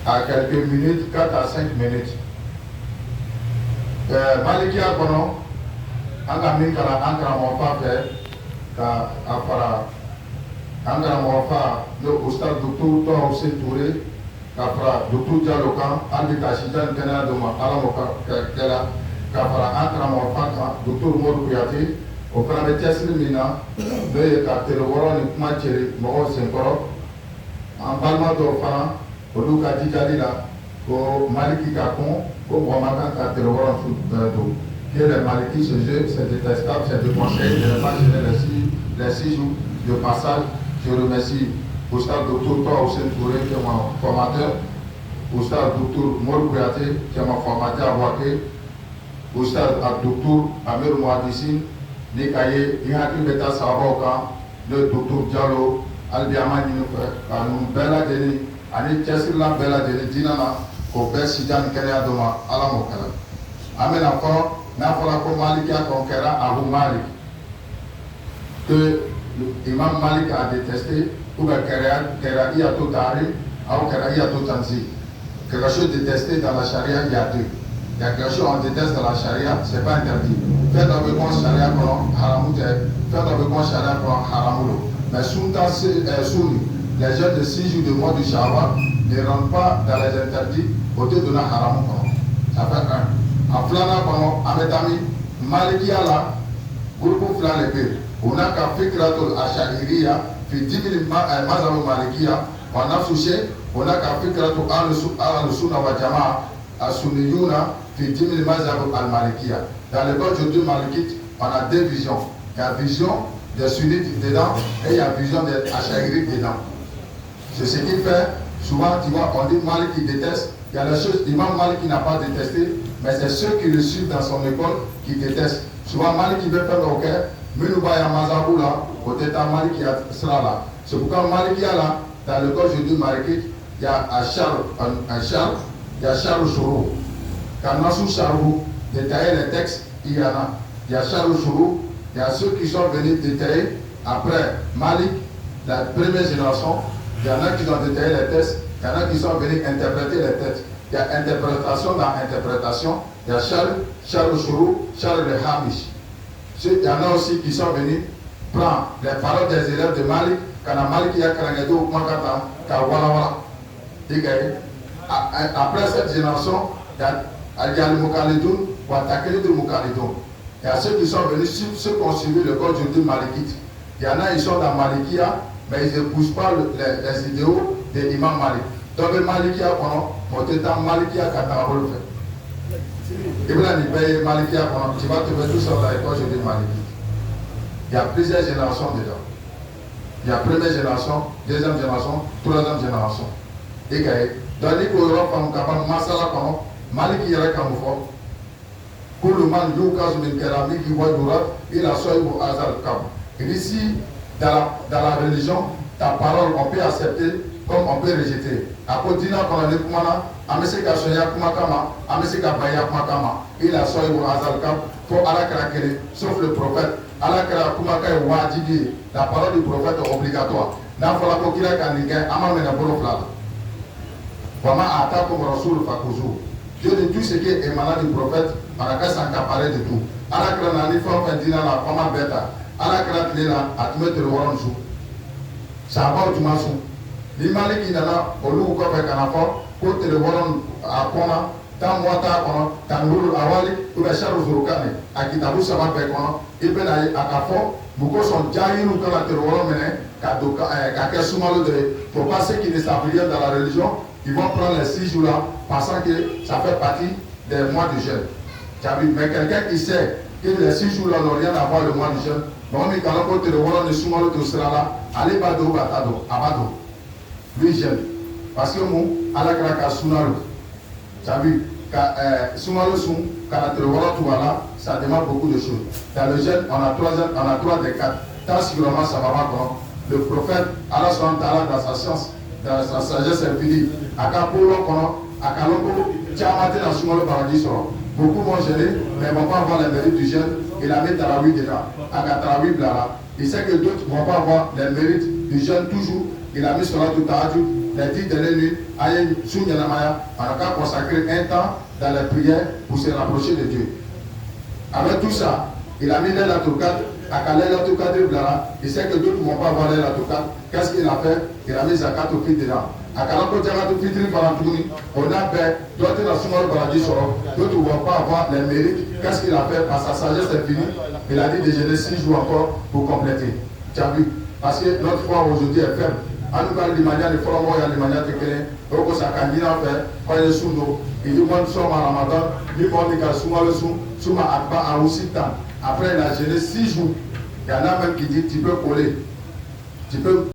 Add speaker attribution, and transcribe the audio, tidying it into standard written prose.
Speaker 1: à quelques minutes, 4 à 5 minutes. Maliki a kono, anga min kala ankara mofa fe, ka afara, ankara mofa, le Oustaz Docteur Toa Hussein Touré, ka fara Docteur Diallo kan, andi ka sijan kena doma, ala moka kela, ka fara ankara mofa kan, Docteur Modou Kouyaté, o fana bɛ cɛsiri min na n'o ye ka tele wɔɔrɔ ni kuma cɛri mɔgɔw senkɔrɔ an balima dɔw fana olu ka jijali la ko Maliki ka kun ko mɔgɔ ma kan ka tele wɔɔrɔ don que les Maliki ce jeu c'est détestable, c'est déconseillé de ne pas gêner les 6 jours de passage. Je remercie Oustaz Docteur Toa Hussein Touré qui est mon formateur, Oustaz Docteur Modou Kouyaté qui est mon formateur à Waké, Oustaz Docteur Amir Mouadissine ni ka ye ni hakili bɛ taa sababaw kan n'o ye Docteur Diallo hali bi an b'a ɲini fɛ ka ninnu bɛɛ lajɛlen ani cɛsirilan bɛɛ lajɛlen diinɛ na k'o bɛɛ sija ni kɛnɛya dɔ ma ala m'o kɛlɛ an bɛna fɔ n'a fɔra ko Malikiya kɔn kɛra Abu Malik que Imam Malik a détesté ou bien Karahiyatou Tahrim ou Karahiyatou Tanzih. Quelque chose détesté dans la charia, il y a deux. Il y a quelque chose qu'on déteste dans la charia, ce n'est pas interdit. Faites avec moi charia qu'on haramou, faites avec moi charia qu'on haramou. Mais souni, les jeunes de 6 jours de mois du Shawwal ne rentrent pas dans les interdits au lieu de la haramou. Ça fait un. En flana qu'on a metami, Malikiya la, groupe flan les deux. On a qu'à fikratul asha'iriya, fi dimil mazhabu Malikiya, on a souché, on a qu'à fikratul al-sunna wa jama'a, as-sunniyuna, fi dimil mazhabu al-Malikiya. Dans le code de Malikite, on a deux visions. Il y a la vision des sunnites dedans et il y a la vision des asha'irites dedans. C'est ce qui fait, souvent, tu vois, on dit Malik qui déteste. Il y a des choses, l'imam Malik qui n'a pas détesté, mais c'est ceux qui le suivent dans son école qui détestent. Souvent, Malik qui veut faire le hockey, mais nous voyons Mazabou là, peut-être Malik qui sera là. C'est pourquoi Malik qui est là, dans le code de Malikite, il y a un char, il y a char au chourou. Quand on a sous charou, détailler les textes, il y en a. Il y a char au chourou, il y a ceux qui sont venus détailler après Malik, la première génération. Il y en a qui ont détaillé les textes, il y en a qui sont venus interpréter les textes. Il y a interprétation dans interprétation, il y a Charles Chourou, Charles le Hamish. Il y en a aussi qui sont venus prendre les paroles des élèves de Malik, quand Malik y a Karangado ou Makata, Kawala. Après cette génération, il y a le Moukalidoun ou attaquer le Moukalidoun. Il y a ceux qui sont venus, ceux qui ont suivi le code du Malikite. Il y en a, ils sont dans Malikiya, mais ils n'épousent pas les idéaux de l'imam Malik. Donc le Malikiya, peut-être Malikiya qui a le fait. Ibrahim Malikiya, tu vas trouver tout ça dans l'école de Malik. Il y a plusieurs générations dedans. Il y a première génération, deuxième génération, troisième génération. Et dans les Europe, on a Masala, Malikiya est comme fort. Koulouman Youkas Minkerami qui voit Dourat, il a soigné au Azal Kam. Et ici, dans la religion, ta parole, on peut accepter comme on peut rejeter. À Kodina, quand on est Kumana, Ameseka Soya Kumakama, Ameseka Baya Kumakama, il a soigné au Azal Kam, pour Alakra Kere, sauf le prophète. Alakra Kumaka est Wajidi, la parole du prophète est obligatoire. N'a pas la Kokira Kandiga, Amamena Bolofla. Wama Atakum Rasoul Fakouzou. Dieu de tout ce qui est émanant du prophète, on a qu'à s'accaparer de tout. Alakra Nani Fafendina, la Fama Beta, Alakra Tlena, Atmet le Waranjou. Ça va au Tumassou. Ni Maliki nana, Olu Kope Kanafo, Kote le Waran Akona, Tam Wata Akona, Tanguru Awali, Ubeshar Zurukane, Akitabu Sama Pekona, Ibenaï Akafo, beaucoup sont Jahilou Kana Terroir Mene, Kake Soumalo de, pour pas ceux qui ne savent rien dans la religion, ils vont prendre les 6 jours là, pensant que ça fait partie des mois de jeûne. Mais quelqu'un qui sait que les 6 jours là n'ont rien à voir le mois de jeûne, donc il quand on te le voit, le Soumalo de sera là, allez Bado, Batado, Abado. Lui jeûne. Parce que moi, à la Kraka Soumalo, tu as vu, Soumalo Soum, quand on te le voit, tout là, ça demande beaucoup de choses. Dans le jeûne, on a 3 des 4. Tant sûrement ça va pas comme le prophète, Allah dans sa science, dans sa sagesse infinie, à Kapolo, à Kaloko, Tiamate dans Soumalo Paradis. Beaucoup vont gêner, mais ne vont pas avoir les mérites du jeûne. Il a mis Tarawi dedans, à Tarawi Blala. Il sait que d'autres ne vont pas avoir les mérites du jeûne toujours. Il a mis cela tout à l'heure, les 10 dernières nuits, on a qu'à consacrer un temps dans la prière pour se rapprocher de Dieu. Avec tout ça, il a mis l'aile à Tokat, à Calais l'autocat de Blara, il sait que d'autres ne vont pas voir l'aile à Tokat. Qu'est-ce qu'il a fait? Il a mis Zakat au fil dedans. À Kalako Djamato Fitri Farantouni, on a fait, d'autres dans Soumar Baradji Soro, d'autres ne vont pas avoir les mérites. Qu'est-ce qu'il a fait? Par sa sagesse infinie, il a dit de jeûner 6 jours encore pour compléter. Tu as vu? Parce que notre foi aujourd'hui est faible. En tout cas, les manières de former, il y a des manières de créer. Donc, ça candidat fait, quand il est sous l'eau, il dit, moi, nous sommes en Ramadan, lui, moi, il a souma le sou, souma akba en aussi temps. Après, il a gêné 6 jours. Il y en a même qui dit, tu peux coller. Tu peux